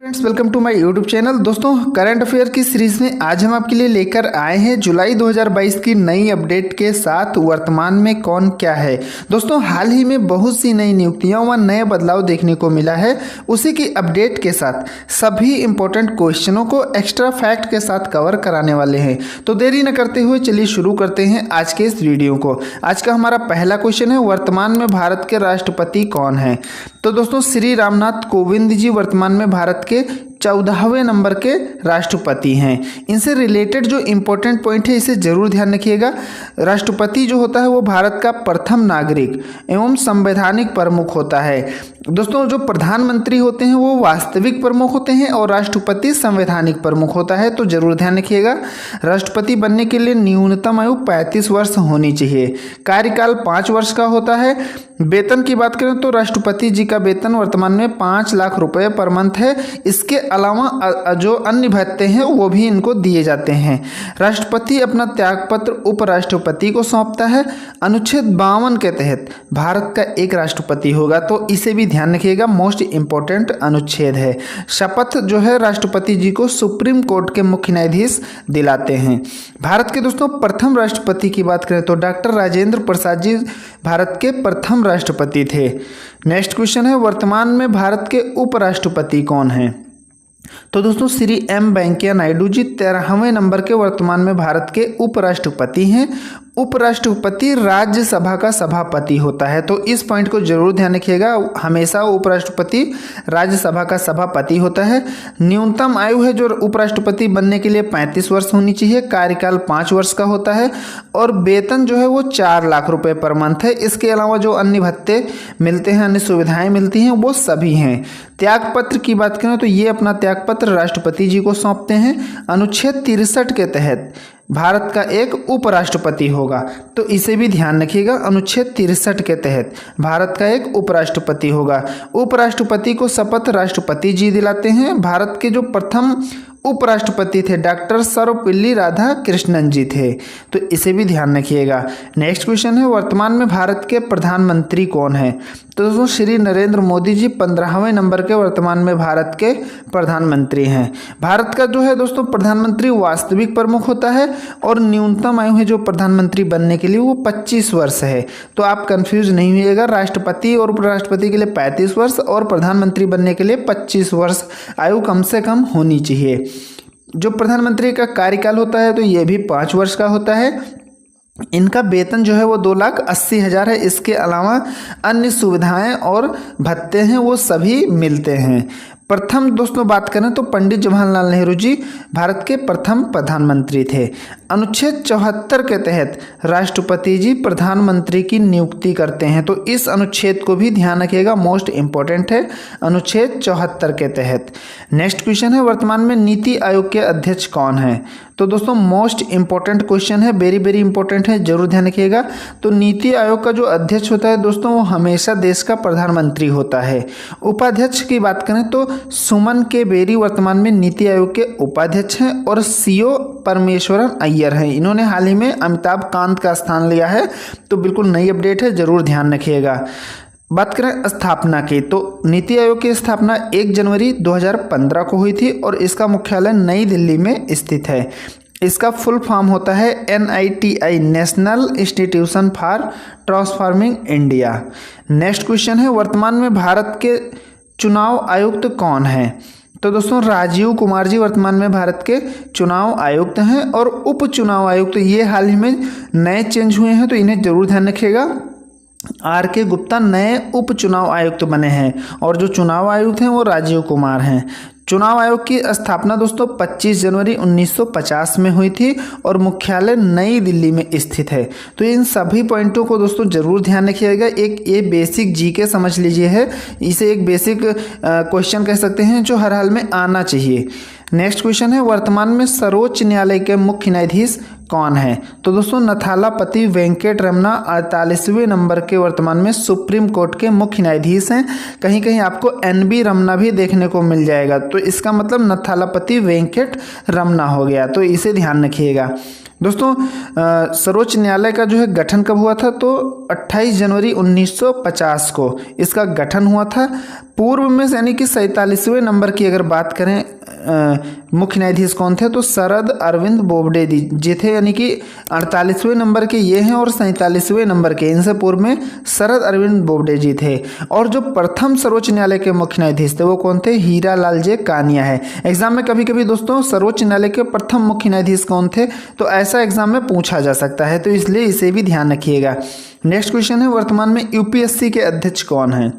Friends, welcome to my YouTube channel. दोस्तों, current affair की series में आज हम आपके लिए लेकर आए हैं जुलाई 2022 की नई अपडेट के साथ वर्तमान में कौन क्या है। दोस्तों, हाल ही में बहुत सी नई नियुक्तियां व नए बदलाव देखने को मिला है। उसी की अपडेट के साथ सभी इंपॉर्टेंट क्वेश्चनों को एक्स्ट्रा फैक्ट के साथ कवर कराने वाले हैं। तो देरी न करते हुए चलिए शुरू करते हैं आज के इस वीडियो को। आज का हमारा पहला क्वेश्चन है, वर्तमान में भारत के राष्ट्रपति कौन है। तो दोस्तों, श्री रामनाथ कोविंद जी वर्तमान में भारत के 14वें नंबर के राष्ट्रपति हैं। इनसे रिलेटेड जो इंपॉर्टेंट पॉइंट है इसे जरूर ध्यान रखिएगा। राष्ट्रपति जो होता है वो भारत का प्रथम नागरिक एवं संवैधानिक प्रमुख होता है। दोस्तों, जो प्रधानमंत्री होते हैं वो वास्तविक प्रमुख होते हैं और राष्ट्रपति संवैधानिक प्रमुख होता है, तो जरूर ध्यान रखिएगा। राष्ट्रपति बनने के लिए न्यूनतम आयु 35 वर्ष होनी चाहिए। कार्यकाल 5 वर्ष का होता है। वेतन की बात करें तो राष्ट्रपति जी का वेतन वर्तमान में 5 लाख रुपए पर मंथ है। इसके अलावा जो अन्य भत्ते हैं वो भी इनको दिए जाते हैं। राष्ट्रपति अपना त्यागपत्र उपराष्ट्रपति को सौंपता है। अनुच्छेद 52 के तहत भारत का एक राष्ट्रपति होगा, तो इसे भी ध्यान रखिएगा, मोस्ट इंपॉर्टेंट अनुच्छेद है। शपथ जो है राष्ट्रपति जी को सुप्रीम कोर्ट के मुख्य न्यायाधीश दिलाते हैं। भारत के दोस्तों प्रथम राष्ट्रपति की बात करें तो डॉक्टर राजेंद्र प्रसाद जी भारत के प्रथम राष्ट्रपति थे। नेक्स्ट क्वेश्चन है, वर्तमान में भारत के उपराष्ट्रपति कौन हैं। तो दोस्तों, श्री एम वेंकैया नायडू जी 13वें नंबर के वर्तमान में भारत के उपराष्ट्रपति हैं। उपराष्ट्रपति राज्यसभा का सभापति होता है, तो इस पॉइंट को जरूर ध्यान रखिएगा। हमेशा उपराष्ट्रपति राज्यसभा का सभापति होता है। न्यूनतम आयु है जो उपराष्ट्रपति बनने के लिए 35 वर्ष होनी चाहिए। कार्यकाल 5 वर्ष का होता है और वेतन जो है वो 4 लाख रुपए पर मंथ है। इसके अलावा जो अन्य भत्ते मिलते हैं, अन्य सुविधाएं मिलती हैं, वो सभी हैं। त्यागपत्र की बात करें तो ये अपना त्यागपत्र राष्ट्रपति जी को सौंपते हैं। अनुच्छेद 63 के तहत भारत का एक उपराष्ट्रपति होगा, तो इसे भी ध्यान रखिएगा। अनुच्छेद 63 के तहत भारत का एक उपराष्ट्रपति होगा। उपराष्ट्रपति को शपथ राष्ट्रपति जी दिलाते हैं। भारत के जो प्रथम उपराष्ट्रपति थे डॉक्टर सर्वपल्ली राधाकृष्णन जी थे, तो इसे भी ध्यान रखिएगा। नेक्स्ट क्वेश्चन है, वर्तमान में भारत के प्रधानमंत्री कौन है। तो दोस्तों, श्री नरेंद्र मोदी जी 15वें नंबर के वर्तमान में भारत के प्रधानमंत्री हैं। भारत का जो है दोस्तों प्रधानमंत्री वास्तविक प्रमुख होता है और न्यूनतम आयु है जो प्रधानमंत्री बनने के लिए वो 25 वर्ष है, तो आप कंफ्यूज नहीं होइएगा। राष्ट्रपति और उपराष्ट्रपति के लिए 35 वर्ष और प्रधानमंत्री बनने के लिए 25 वर्ष आयु कम से कम होनी चाहिए। जो प्रधानमंत्री का कार्यकाल होता है तो ये भी 5 वर्ष का होता है। इनका वेतन जो है वो 2,80,000 है। इसके अलावा अन्य सुविधाएं और भत्ते हैं वो सभी मिलते हैं। प्रथम दोस्तों बात करें तो पंडित जवाहरलाल नेहरू जी भारत के प्रथम प्रधानमंत्री थे। अनुच्छेद 74 के तहत राष्ट्रपति जी प्रधानमंत्री की नियुक्ति करते हैं, तो इस अनुच्छेद को भी ध्यान रखिएगा, मोस्ट इंपॉर्टेंट है अनुच्छेद 74 के तहत। नेक्स्ट क्वेश्चन है, वर्तमान में नीति आयोग के अध्यक्ष कौन है। तो दोस्तों मोस्ट इंपॉर्टेंट क्वेश्चन है, वेरी वेरी इंपॉर्टेंट है, जरूर ध्यान रखिएगा। तो नीति आयोग का जो अध्यक्ष होता है दोस्तों वो हमेशा देश का प्रधानमंत्री होता है। उपाध्यक्ष की बात करें तो सुमन के बेरी वर्तमान में नीति आयोग के उपाध्यक्ष हैं और सीओ परमेश्वरन अय्यर हैं। इन्होंने हाल ही में अमिताभ कांत का स्थान लिया है, तो बिल्कुल नई अपडेट है, जरूर ध्यान रखिएगा। बात करें स्थापना की तो नीति आयोग की स्थापना 1 जनवरी 2015 को हुई थी और इसका मुख्यालय नई दिल्ली में स्थित है। इसका फुल फॉर्म होता है NITI, national institution for transforming India. Next question है, वर्तमान में भारत के चुनाव आयुक्त कौन है। तो दोस्तों राजीव कुमार जी वर्तमान में भारत के चुनाव आयुक्त हैं और उप चुनाव आयुक्त ये हाल ही में नए चेंज हुए हैं, तो इन्हें जरूर ध्यान रखिएगा। RK गुप्ता नए उप चुनाव आयुक्त बने हैं और जो चुनाव आयुक्त हैं वो राजीव कुमार हैं। चुनाव आयोग की स्थापना दोस्तों 25 जनवरी 1950 में हुई थी और मुख्यालय नई दिल्ली में स्थित है। तो इन सभी पॉइंटों को दोस्तों जरूर ध्यान रखिएगा। एक ये बेसिक जीके समझ लीजिए है, इसे एक बेसिक क्वेश्चन कह सकते हैं जो हर हाल में आना चाहिए। नेक्स्ट क्वेश्चन है, वर्तमान में सर्वोच्च न्यायालय के मुख्य न्यायाधीश कौन है? तो दोस्तों नथालापति वेंकट रमना 48वें नंबर के वर्तमान में सुप्रीम कोर्ट के मुख्य न्यायाधीश हैं। कहीं कहीं आपको NB रमना भी देखने को मिल जाएगा, तो इसका मतलब नथालापति वेंकट रमना हो गया, तो इसे ध्यान रखिएगा। दोस्तों सर्वोच्च न्यायालय का जो है गठन कब हुआ था? तो 28 जनवरी 1950 को इसका गठन हुआ था। पूर्व में यानी कि 47वें नंबर की अगर बात करें मुख्य न्यायाधीश कौन थे? तो शरद अरविंद बोबडे जी थे, यानी कि 48वें नंबर के ये हैं और 47वें नंबर के, इनसे पूर्व में शरद अरविंद बोबडे जी थे। और जो प्रथम सर्वोच्च न्यायालय के मुख्य न्यायाधीश थे वो कौन थे? हीरा लाल जे कानिया है। एग्जाम में कभी कभी दोस्तों सर्वोच्च न्यायालय के प्रथम मुख्य न्यायाधीश कौन थे, तो ऐसा एग्जाम में पूछा जा सकता है, तो इसलिए इसे भी ध्यान रखिएगा। नेक्स्ट क्वेश्चन है, वर्तमान में यूपीएससी के अध्यक्ष कौन हैं?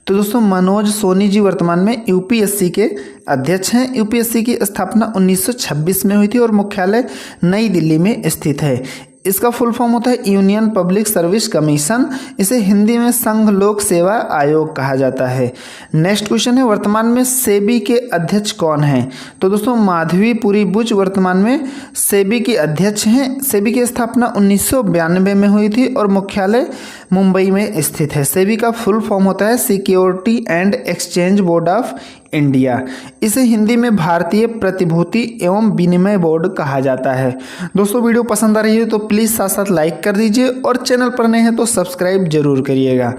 तो दोस्तों मनोज सोनी जी वर्तमान में यूपीएससी के अध्यक्ष हैं। यूपीएससी की स्थापना 1926 में हुई थी और मुख्यालय नई दिल्ली में स्थित है। इसका फुल फॉर्म होता है यूनियन पब्लिक सर्विस कमीशन, इसे हिंदी में संघ लोक सेवा आयोग कहा जाता है। नेक्स्ट क्वेश्चन है, वर्तमान में सेबी के अध्यक्ष कौन हैं? तो दोस्तों माधवी पुरी बुच वर्तमान में सेबी के अध्यक्ष हैं। सेबी की स्थापना 1992 में हुई थी और मुख्यालय मुंबई में स्थित है। सेबी का फुल फॉर्म होता है security and exchange board of India, इसे हिंदी में भारतीय प्रतिभूति एवं विनिमय बोर्ड कहा जाता है। दोस्तों वीडियो पसंद आ रही है तो प्लीज़ साथ साथ लाइक कर दीजिए और चैनल पर नए हैं तो सब्सक्राइब जरूर करिएगा।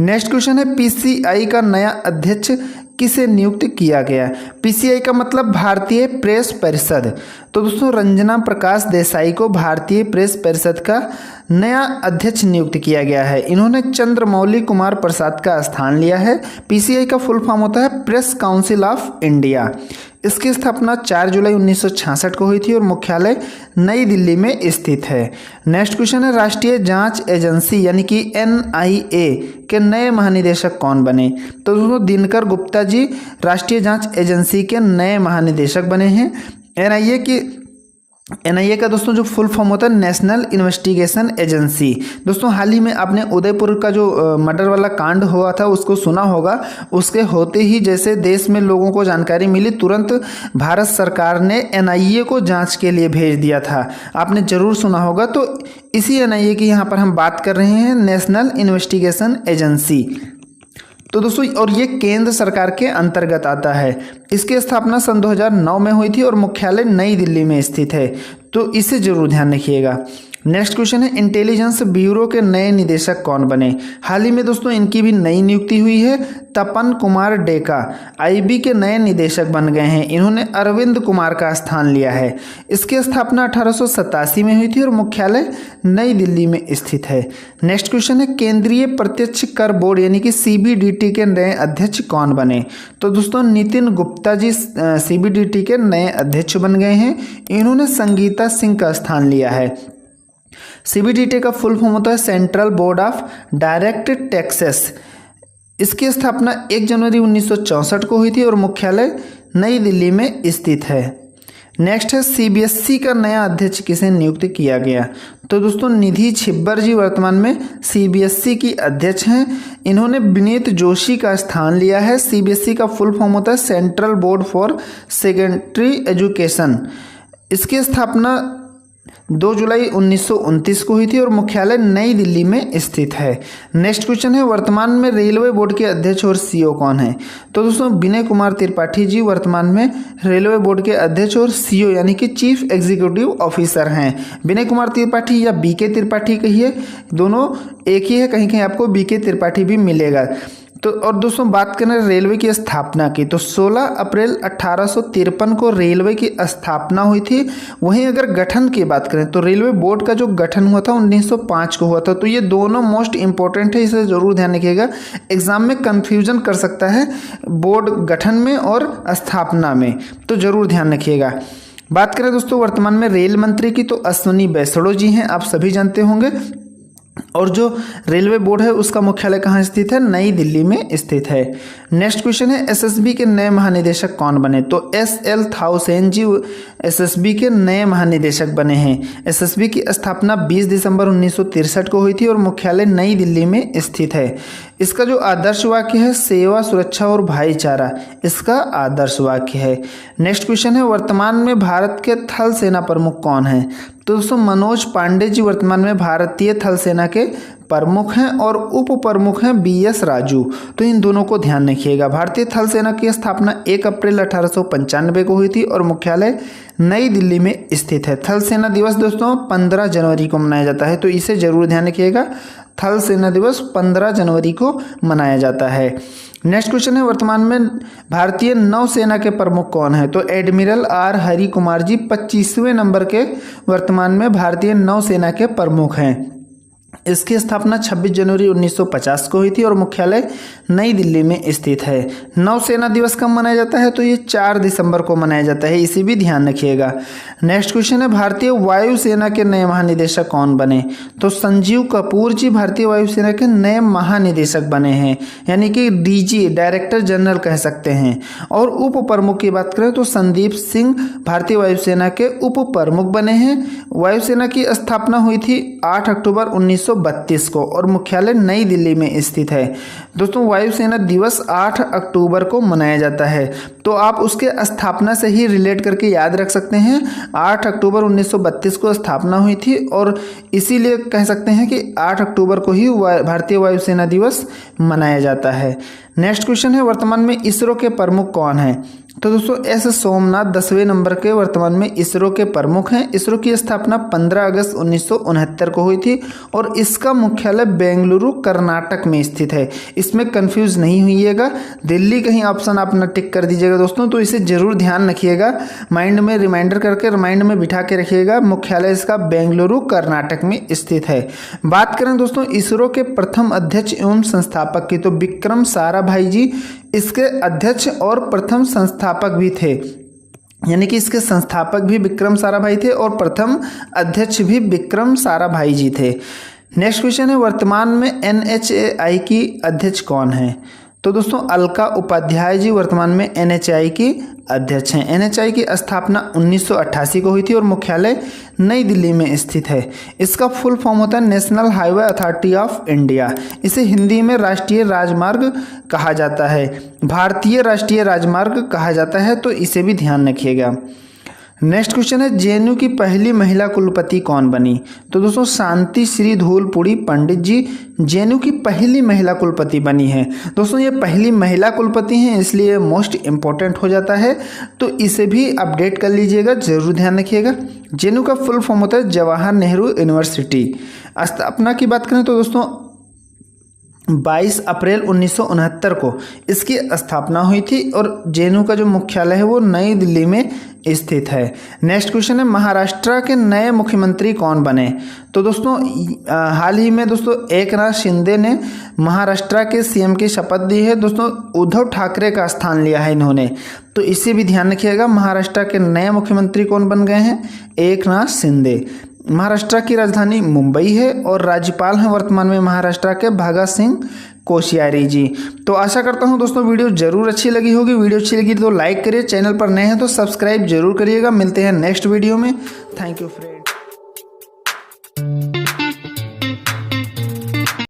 नेक्स्ट क्वेश्चन है, पीसीआई का नया अध्यक्ष किसे नियुक्त किया गया? पीसीआई का मतलब भारतीय प्रेस परिषद। तो दोस्तों रंजना प्रकाश देसाई को भारतीय प्रेस परिषद का नया अध्यक्ष नियुक्त किया गया है। इन्होंने चंद्रमौली कुमार प्रसाद का स्थान लिया है। पीसीआई का फुल फॉर्म होता है प्रेस काउंसिल ऑफ इंडिया। इसकी स्थापना 4 जुलाई 1966 को हुई थी और मुख्यालय नई दिल्ली में स्थित है। नेक्स्ट क्वेश्चन है, राष्ट्रीय जांच एजेंसी यानी कि NIA के नए महानिदेशक कौन बने? तो दोस्तों दिनकर गुप्ता जी राष्ट्रीय जांच एजेंसी के नए महानिदेशक बने हैं। NIA का दोस्तों जो फुल फॉर्म होता है नेशनल इन्वेस्टिगेशन एजेंसी। दोस्तों हाल ही में आपने उदयपुर का जो मर्डर वाला कांड हुआ था उसको सुना होगा। उसके होते ही जैसे देश में लोगों को जानकारी मिली, तुरंत भारत सरकार ने NIA को जांच के लिए भेज दिया था। आपने जरूर सुना होगा। तो इसी NIA की यहाँ पर हम बात कर रहे हैं, नेशनल इन्वेस्टिगेशन एजेंसी। तो दोस्तों और ये केंद्र सरकार के अंतर्गत आता है। इसकी स्थापना सन 2009 में हुई थी और मुख्यालय नई दिल्ली में स्थित है, तो इसे जरूर ध्यान रखिएगा। नेक्स्ट क्वेश्चन है, इंटेलिजेंस ब्यूरो के नए निदेशक कौन बने? हाल ही में दोस्तों इनकी भी नई नियुक्ति हुई है। तपन कुमार डेका IB के नए निदेशक बन गए हैं। इन्होंने अरविंद कुमार का स्थान लिया है। इसकी स्थापना 1887 में हुई थी और मुख्यालय नई दिल्ली में स्थित है। नेक्स्ट क्वेश्चन है, केंद्रीय प्रत्यक्ष कर बोर्ड यानी कि CBDT के नए अध्यक्ष कौन बने? तो दोस्तों नितिन गुप्ता जी CBDT के नए अध्यक्ष बन गए हैं। इन्होंने संगीता सिंह का स्थान लिया है। CBDT का फुल फॉर्म होता है central board of direct taxes. इसकी स्थापना 1 जनवरी 1964 को हुई थी और मुख्यालय नई दिल्ली में स्थित है। नेक्स्ट है, CBSE का नया अध्यक्ष किसे नियुक्त किया गया? तो दोस्तों निधि छिब्बर जी वर्तमान में CBSE की अध्यक्ष हैं। इन्होंने विनीत जोशी का स्थान लिया है। CBSE का फुल फॉर्म होता है central board for secondary education. इसकी स्थापना 2 जुलाई 1929 को हुई थी और मुख्यालय नई दिल्ली में स्थित है। नेक्स्ट क्वेश्चन है, वर्तमान में रेलवे बोर्ड के अध्यक्ष और CEO कौन है? तो दोस्तों विनय कुमार त्रिपाठी जी वर्तमान में रेलवे बोर्ड के अध्यक्ष और CEO यानी कि चीफ एग्जीक्यूटिव ऑफिसर हैं। विनय कुमार त्रिपाठी या BK त्रिपाठी कहिए, दोनों एक ही है, कहीं कहीं आपको BK त्रिपाठी भी मिलेगा। तो और दोस्तों बात करें रेलवे की स्थापना की, तो 16 अप्रैल 1853 को रेलवे की स्थापना हुई थी। वहीं अगर गठन की बात करें तो रेलवे बोर्ड का जो गठन हुआ था 1905 को हुआ था। तो ये दोनों मोस्ट इंपॉर्टेंट है, इसे जरूर ध्यान रखिएगा। एग्जाम में कन्फ्यूजन कर सकता है बोर्ड गठन में और स्थापना में, तो जरूर ध्यान रखिएगा। बात करें दोस्तों वर्तमान में रेल मंत्री की, तो अश्विनी वैष्णव जी हैं, आप सभी जानते होंगे। और जो रेलवे बोर्ड है उसका मुख्यालय कहाँ स्थित है? नई दिल्ली में स्थित है। नेक्स्ट क्वेश्चन है एसएसबी के नए महानिदेशक कौन बने? तो एसएल थाउसेन जी एसएसबी के नए महानिदेशक बने हैं। एसएसबी की स्थापना 20 दिसंबर 1963 को हुई थी और मुख्यालय नई दिल्ली में स्थित है। इसका जो आदर्श वाक्य है सेवा, सुरक्षा और भाईचारा, इसका आदर्श वाक्य है। नेक्स्ट क्वेश्चन है वर्तमान में भारत के थल सेना प्रमुख कौन है? तो दोस्तों मनोज पांडे जी वर्तमान में भारतीय थल सेना के प्रमुख हैं और उप प्रमुख हैं बीएस राजू। तो इन दोनों को ध्यान रखिएगा। भारतीय थल सेना की स्थापना 1 अप्रैल 1895 को हुई थी और मुख्यालय नई दिल्ली में स्थित है। थल सेना दिवस दोस्तों 15 जनवरी को मनाया जाता है, तो इसे जरूर ध्यान रखिएगा। थल सेना दिवस 15 जनवरी को मनाया जाता है। नेक्स्ट क्वेश्चन है वर्तमान में भारतीय नौसेना के प्रमुख कौन है? तो admiral R Hari Kumar ji 25वें number के वर्तमान में भारतीय नौसेना के प्रमुख हैं। इसकी स्थापना 26 जनवरी 1950 को हुई थी और मुख्यालय नई दिल्ली में स्थित है। नौसेना दिवस कब मनाया जाता है? तो ये 4 दिसंबर को मनाया जाता है, इसे भी ध्यान रखिएगा। नेक्स्ट क्वेश्चन है भारतीय वायुसेना के नए महानिदेशक कौन बने? तो संजीव कपूर जी भारतीय वायुसेना के नए महानिदेशक बने हैं, यानी कि डीजी डायरेक्टर जनरल कह सकते हैं। और उप प्रमुख की बात करें तो संदीप सिंह भारतीय वायुसेना के उप प्रमुख बने हैं। वायुसेना की स्थापना हुई थी 8 अक्टूबर 1932 को और मुख्यालय नई दिल्ली में स्थित है। दोस्तों वायुसेना दिवस 8 अक्टूबर को मनाया जाता है, तो आप उसके स्थापना से ही रिलेट करके याद रख सकते हैं। 8 अक्टूबर 1932 को स्थापना हुई थी और इसीलिए कह सकते हैं कि 8 अक्टूबर को ही भारतीय वायुसेना दिवस मनाया जाता है। नेक्स्ट क्वेश्चन है वर्तमान में इसरो के प्रमुख कौन है? तो दोस्तों एस सोमनाथ 10वें नंबर के वर्तमान में इसरो के प्रमुख हैं। इसरो की स्थापना 15 अगस्त 1969 को हुई थी और इसका मुख्यालय बेंगलुरु कर्नाटक में स्थित है। इसमें कंफ्यूज नहीं होइएगा, दिल्ली कहीं ऑप्शन आप न टिक कर दीजिएगा दोस्तों, तो इसे जरूर ध्यान रखिएगा, माइंड में रिमाइंडर करके माइंड में बिठा के रखिएगा। मुख्यालय इसका बेंगलुरु कर्नाटक में स्थित है। बात करें दोस्तों इसरो के प्रथम अध्यक्ष एवं संस्थापक की, तो विक्रम साराभाई जी इसके अध्यक्ष और प्रथम संस्थापक भी थे, यानी कि इसके संस्थापक भी विक्रम साराभाई थे और प्रथम अध्यक्ष भी विक्रम साराभाई जी थे। नेक्स्ट क्वेश्चन है वर्तमान में एनएचएआई की अध्यक्ष कौन है? तो दोस्तों अलका उपाध्याय जी वर्तमान में एनएचएआई की अध्यक्ष हैं। एनएचएआई की स्थापना 1988 को हुई थी और मुख्यालय नई दिल्ली में स्थित है। इसका फुल फॉर्म होता है national highway authority of India. इसे हिंदी में राष्ट्रीय राजमार्ग कहा जाता है, भारतीय राष्ट्रीय राजमार्ग कहा जाता है, तो इसे भी ध्यान रखिएगा। नेक्स्ट क्वेश्चन है जेएनयू की पहली महिला कुलपति कौन बनी? तो दोस्तों शांति श्री धूलपुरी पंडित जी जेएनयू की पहली महिला कुलपति बनी है। दोस्तों ये पहली महिला कुलपति हैं, इसलिए मोस्ट इम्पोर्टेंट हो जाता है, तो इसे भी अपडेट कर लीजिएगा, जरूर ध्यान रखिएगा। जेएनयू का फुल फॉर्म होता है जवाहर नेहरू यूनिवर्सिटी। स्थापना की बात करें तो दोस्तों 22 अप्रैल 1969 को इसकी स्थापना हुई थी और जेएनयू का जो मुख्यालय है वो नई दिल्ली में स्थित है। नेक्स्ट क्वेश्चन है महाराष्ट्र के नए मुख्यमंत्री कौन बने? तो दोस्तों हाल ही में दोस्तों एकनाथ शिंदे ने महाराष्ट्र के सीएम की शपथ दी है। दोस्तों उद्धव ठाकरे का स्थान लिया है इन्होंने, तो इसे भी ध्यान रखिएगा। महाराष्ट्र के नए मुख्यमंत्री कौन बन गए हैं? एकनाथ शिंदे। महाराष्ट्र की राजधानी मुंबई है और राज्यपाल हैं वर्तमान में महाराष्ट्र के भगत सिंह कोश्यारी जी। तो आशा करता हूं दोस्तों वीडियो जरूर अच्छी लगी होगी। वीडियो अच्छी लगी तो लाइक करिए, चैनल पर नए हैं तो सब्सक्राइब जरूर करिएगा। मिलते हैं नेक्स्ट वीडियो में। Thank you friend.